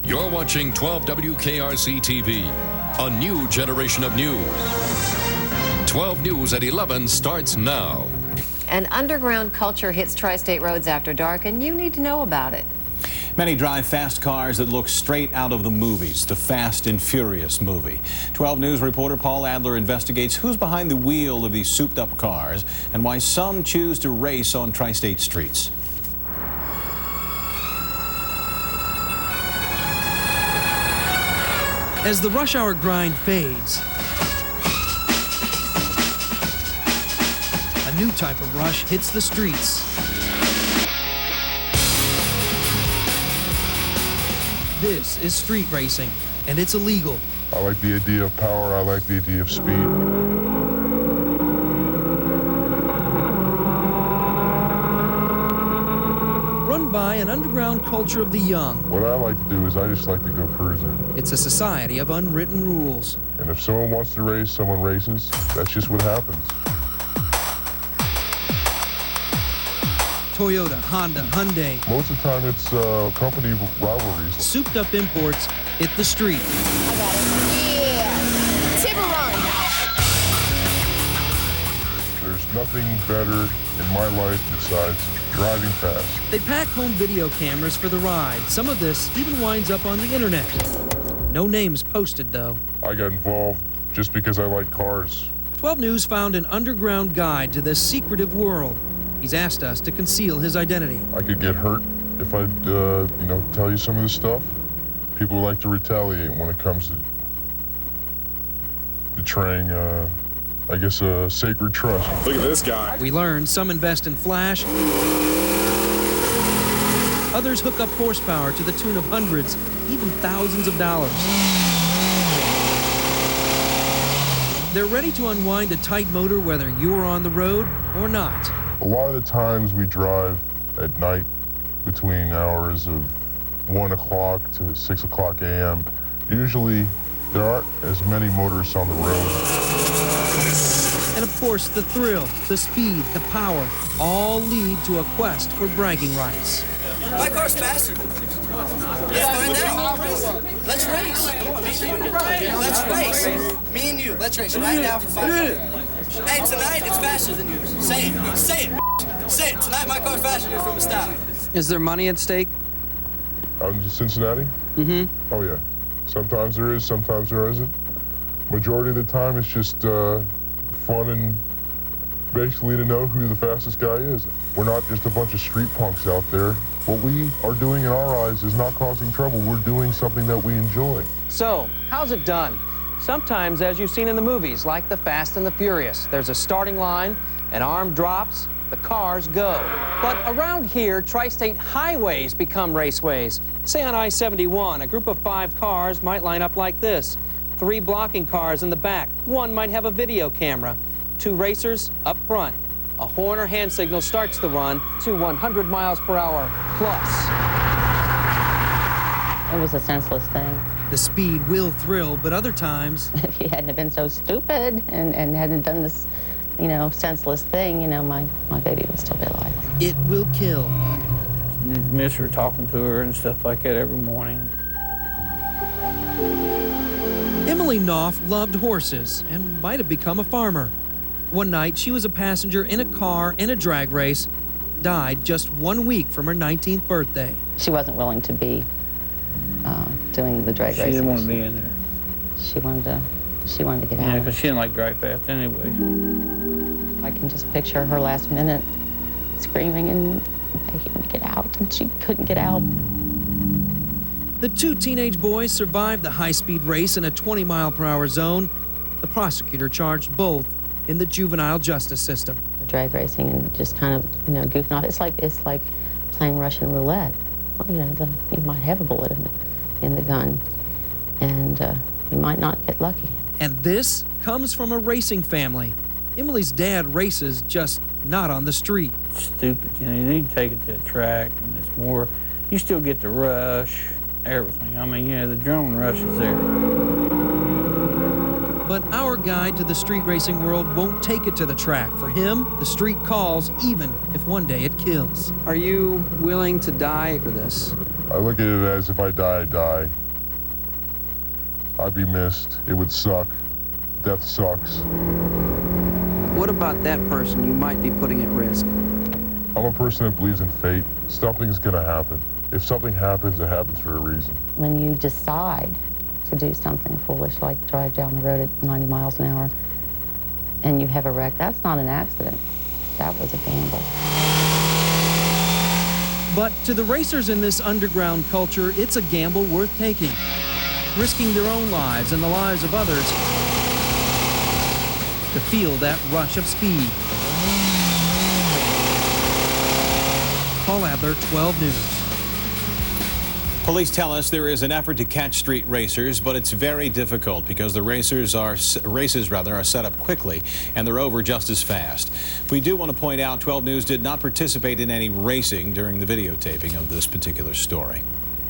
You're watching 12 WKRC TV, a new generation of news. 12 News at 11 starts now. An underground culture hits tri-state roads after dark, and you need to know about it. Many drive fast cars that look straight out of the movies, the Fast and Furious movie. 12 News reporter Paul Adler investigates who's behind the wheel of these souped-up cars and why some choose to race on tri-state streets. As the rush hour grind fades, a new type of rush hits the streets. This is street racing, and it's illegal. I like the idea of power, I like the idea of speed. Run by an underground culture of the young. What I like to do is I just like to go cruising. It's a society of unwritten rules. And if someone wants to race, someone races. That's just what happens. Toyota, Honda, Hyundai. Most of the time it's company rivalries. Souped up imports hit the street. I got it. Yeah. Tiburon. There's nothing better in my life besides driving fast. They pack home video cameras for the ride. Some of this even winds up on the internet. No names posted, though. I got involved just because I like cars. 12 News found an underground guide to this secretive world. He's asked us to conceal his identity. I could get hurt if I, tell you some of this stuff. People like to retaliate when it comes to betraying, a sacred trust. Look at this guy. We learned some invest in flash. Others hook up horsepower to the tune of hundreds, even thousands of dollars. They're ready to unwind a tight motor whether you're on the road or not. A lot of the times we drive at night between hours of 1 o'clock to 6 o'clock a.m. Usually there aren't as many motorists on the road. And of course, the thrill, the speed, the power, all lead to a quest for bragging rights. My car's faster. Let's find out. Let's race. Come on, let's race. Me and you, let's race right now for 5 minutes. Hey, tonight it's faster than yours. Say it. Say it. Say it. Tonight my car's faster than yours from a stop. Is there money at stake? Out in Cincinnati? Mm-hmm. Oh, yeah. Sometimes there is, sometimes there isn't. Majority of the time it's just fun and basically to know who the fastest guy is. We're not just a bunch of street punks out there. What we are doing in our eyes is not causing trouble. We're doing something that we enjoy. So, how's it done? Sometimes, as you've seen in the movies, like The Fast and the Furious, there's a starting line, an arm drops, the cars go. But around here, tri-state highways become raceways. Say on I-71, a group of 5 cars might line up like this. 3 blocking cars in the back. 1 might have a video camera. 2 racers up front. A horn or hand signal starts the run to 100 miles per hour plus. It was a senseless thing. The speed will thrill, but other times... If you hadn't been so stupid and hadn't done this, senseless thing, my baby would still be alive. It will kill. Miss her talking to her and stuff like that every morning. Emily Knopf loved horses and might have become a farmer. One night, she was a passenger in a car in a drag race, died just 1 week from her 19th birthday. She wasn't willing to be doing the drag racing. She didn't want to be in there. She wanted to get out. Yeah, because she didn't like drive fast anyway. I can just picture her last minute screaming and begging to get out, and she couldn't get out. The 2 teenage boys survived the high-speed race in a 20-mile-per-hour zone. The prosecutor charged both in the juvenile justice system. Drag racing and just kind of, goofing off. It's like playing Russian roulette. You might have a bullet in the gun, and you might not get lucky. And this comes from a racing family. Emily's dad races, just not on the street. Stupid, you need to take it to a track, and it's more, you still get the rush, everything. I mean, the drone rush is there. But our guide to the street racing world won't take it to the track. For him, the street calls, even if one day it kills. Are you willing to die for this? I look at it as if I die, I die. I'd be missed. It would suck. Death sucks. What about that person you might be putting at risk? I'm a person that believes in fate. Something's gonna happen. If something happens, it happens for a reason. When you decide to do something foolish, like drive down the road at 90 miles an hour, and you have a wreck, that's not an accident. That was a gamble. But to the racers in this underground culture, it's a gamble worth taking, risking their own lives and the lives of others to feel that rush of speed. Paul Adler, 12 News. Police tell us there is an effort to catch street racers, but it's very difficult because the races are set up quickly and they're over just as fast. We do want to point out 12 News did not participate in any racing during the videotaping of this particular story.